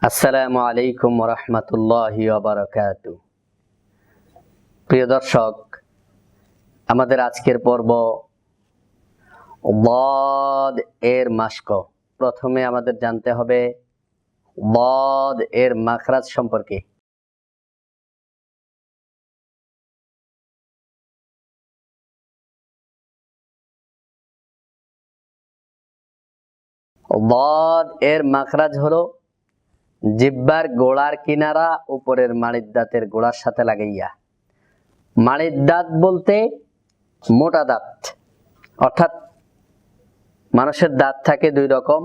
আসসালামু আলাইকুম ওয়া রাহমাতুল্লাহি ওয়া বারাকাতুহু। প্রিয় দর্শক, আমাদের আজকের পর্ব দাদ এর মাশক। প্রথমে আমাদের জানতে হবে দাদ এর মাখরাজ সম্পর্কে। দাদ এর মাখরাজ হলো জিহ্বার গোড়ার কিনারা উপরের মাড়ির দাঁতের গোড়ার সাথে লাগাইয়া। মাড়ির দাঁত বলতে মোটা দাঁত, অর্থাৎ মানুষের দাঁত থাকে দুই রকম।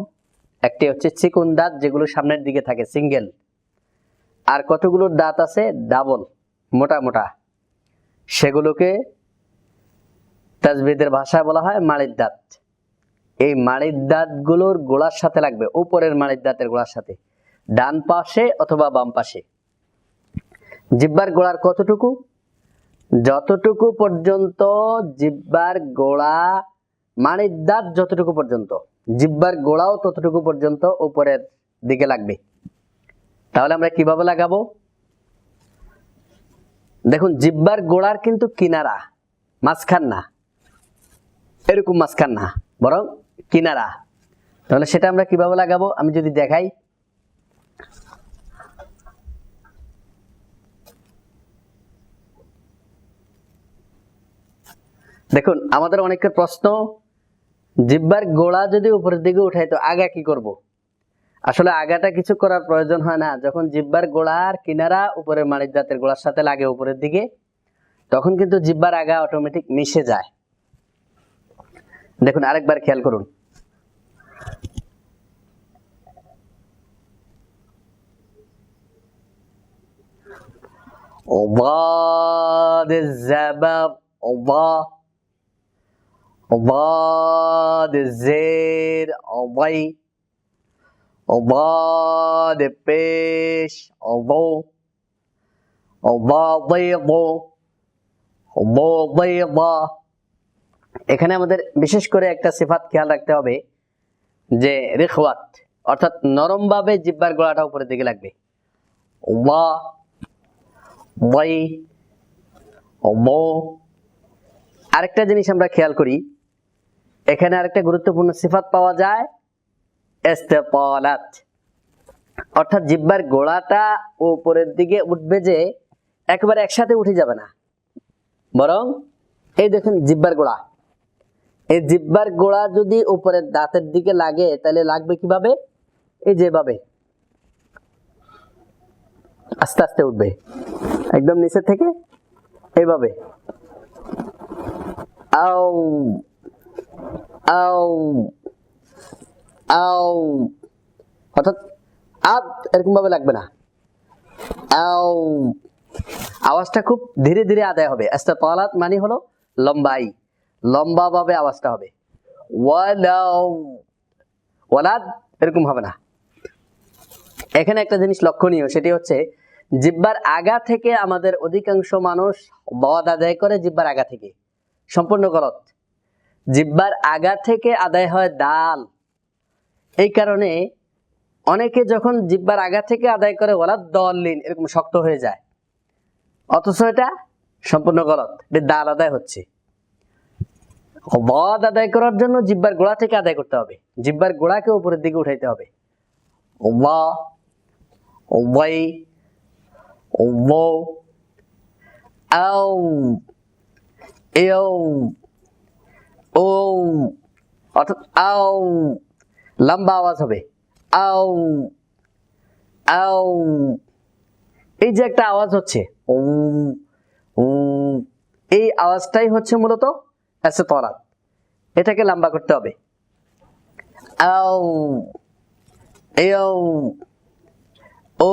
একটি হচ্ছে চিকন দাঁত, যেগুলো সামনের দিকে থাকে সিঙ্গেল, আর কতগুলোর দাঁত আছে ডাবল, মোটা মোটা, সেগুলোকে তাজবিদের ভাষায় বলা হয় মাড়ির দাঁত। এই মাড়ির দাঁতগুলোর গোড়ার সাথে লাগবে, উপরের মাড়ির দাঁতের গোড়ার সাথে, ডান পাশে অথবা বাম পাশে। জিহ্বার গোড়ার কতটুকু? যতটুকু পর্যন্ত জিহ্বার গোড়া, মাড়ির দাঁত যতটুকু পর্যন্ত, জিহ্বার গোড়াও ততটুকু পর্যন্ত উপরের দিকে লাগবে। তাহলে আমরা কিভাবে লাগাবো? দেখুন, জিহ্বার গোড়ার কিন্তু কিনারা, মাঝখান না, এরকম মাঝখান না, বরং কিনারা। তাহলে সেটা আমরা কিভাবে লাগাবো আমি যদি দেখাই। দেখুন, আমাদের অনেকের প্রশ্ন, জিহ্বার গোড়া যদি উপরের দিকে উঠাই তো আগা কি করব? আসলে আগাটা কিছু করার প্রয়োজন হয় না। যখন জিহ্বার গোড়ার কিনারা উপরের মাড়ির দাঁতের গোড়ার সাথে লাগে উপরের দিকে, তখন কিন্তু জিহ্বার আগা অটোমেটিক মিশে যায়। দেখুন, আরেকবার খেয়াল করুন। ضاد الزبر ضاد الزير ضي ضاد পেশ ضو ضاضيض ضاضيضا। এখানে আমাদের বিশেষ করে একটা সিফাত খেয়াল রাখতে হবে, যে রিখওয়াত, অর্থাৎ নরম ভাবে জিহ্বার গোড়াটা উপরের দিকে লাগবে। ওয়া ওয়াই ওমো। আরেকটা জিনিস আমরা খেয়াল করি, এখানে আরেকটা গুরুত্বপূর্ণ সিফাত পাওয়া যায়, ইস্তিতালাত, অর্থাৎ জিহ্বার গোড়াটা উপরের দিকে উঠবে, যে একবারে একসাথে উঠে যাবে না, বরং এই দেখুন জিহ্বার গোড়া, এই জিহ্বার গোড়া যদি উপরের দাঁতের দিকে লাগে তাহলে লাগবে কিভাবে? এই যেভাবে আস্তে আস্তে উঠবে, একদম নিচের থেকে এইভাবে, আও আও আও, অর্থাৎ আব এরকম ভাবে লাগবে না, আও। আওয়াজটা খুব ধীরে ধীরে আদায় হবে। ইস্তিতালাত মানে হলো লম্বাই, লম্বা ভাবে আওয়াজটা হবে। ওয়ালাউ, ওয়ালাদ এরকম হবে না। এখানে একটা জিনিস লক্ষণীয়, সেটি হচ্ছে জিহ্বার আগা থেকে আমাদের অধিকাংশ মানুষ দাদ আদায় করে জিহ্বার আগা থেকে, সম্পূর্ণ গলত। জিহ্বার আগা থেকে আদায় হয় দাল। এই কারণে অনেকে যখন জিহ্বার আগা থেকে আদায় করে ওয়ালাদ দলিন এরকম শক্ত হয়ে যায়, অথচ এটা সম্পূর্ণ গলত, এটা দাল আদায় হচ্ছে। দাদ আদায় করার জন্য জিহ্বার গোড়া থেকে আদায় করতে হবে, জিহ্বার গোড়াকে উপরের দিকে উঠাইতে হবে। ওয়া ওয়াই ওয়া আও এও ও, অর্থাৎ আও লম্বা আওয়াজ হবে, আও আও। এই যে একটা আওয়াজ হচ্ছে এই আওয়াজটাই হচ্ছে মূলত ইস্তিতালাত, এটাকে লম্বা করতে হবে। আও এও ও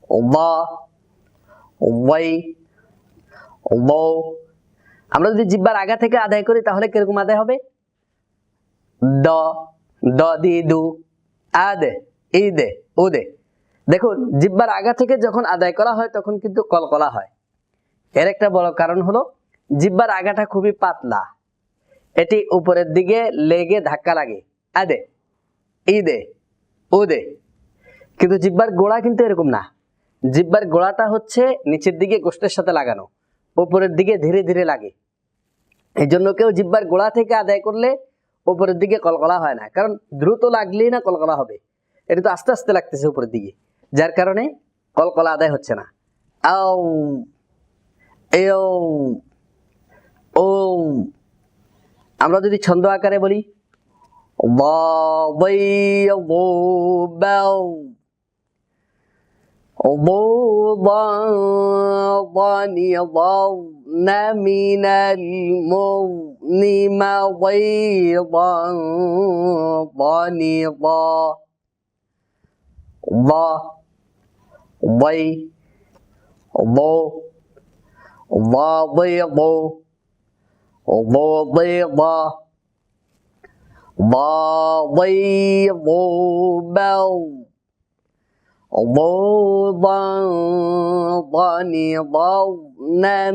ওয়া ওয়াই ওয়া। আমরা যদি জিহ্বার আগা থেকে আদায় করি তাহলে কিরকম আদায় হবে? দ দ দি দু, আদে ইদে উদে। দেখুন, জিহ্বার আগা থেকে যখন আদায় করা হয় তখন কিন্তু কলকলা হয়। এর একটা বড় কারণ হলো জিহ্বার আগাটা খুবই পাতলা, এটি উপরের দিকে লেগে ধাক্কা লাগে, আদে ইদে উদে। কিন্তু জিহ্বার গোড়া কিন্তু এরকম না। জিহ্বার গোড়াটা হচ্ছে নিচের দিকে গোশতের সাথে লাগানো, উপরের দিকে ধীরে ধীরে লাগে। এই জন্য কেউ জিহ্বার গোড়া থেকে আদায় করলে উপরের দিকে কলকলা হয় না, কারণ দ্রুত লাগলেই না কলকলা হবে, এটা তো আস্তে আস্তে লাগতেছে উপরের দিকে, যার কারণে কলকলা আদায় হচ্ছে না। আও এও ও, আমরা যদি ছন্দ আকারে বলি من المغنم ضيضا ضنضا ضا ضي ضو ضاضيض ضاضيضا ضاضيض بو ضوضا ضنضا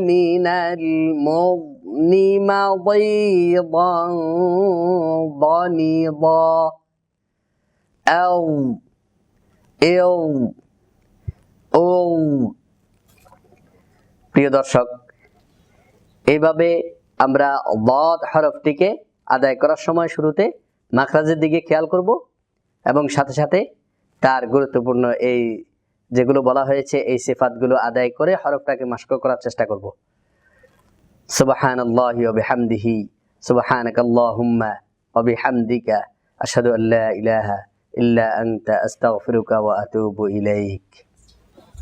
من المغنم ضيضا ضنضا أو إو ও। প্রিয় দর্শক, এইভাবে আমরা দাদ হরফটিকে আদায় করার সময় শুরুতে মাখরাজের দিকে খেয়াল করব এবং সাথে সাথে তার গুরুত্বপূর্ণ এই যেগুলো বলা হয়েছে এই সিফাতগুলো আদায় করে হরফটাকে মাশক করার চেষ্টা করব। সুবহানাল্লাহি ওয়া বিহামদিহি সুবহানাকাল্লাহুম্মা ওয়া বিহামদিকা আশহাদু আল্লা ইলাহা ইল্লা আনতা আস্তাগফিরুকা ওয়া আতুবু ইলাইক।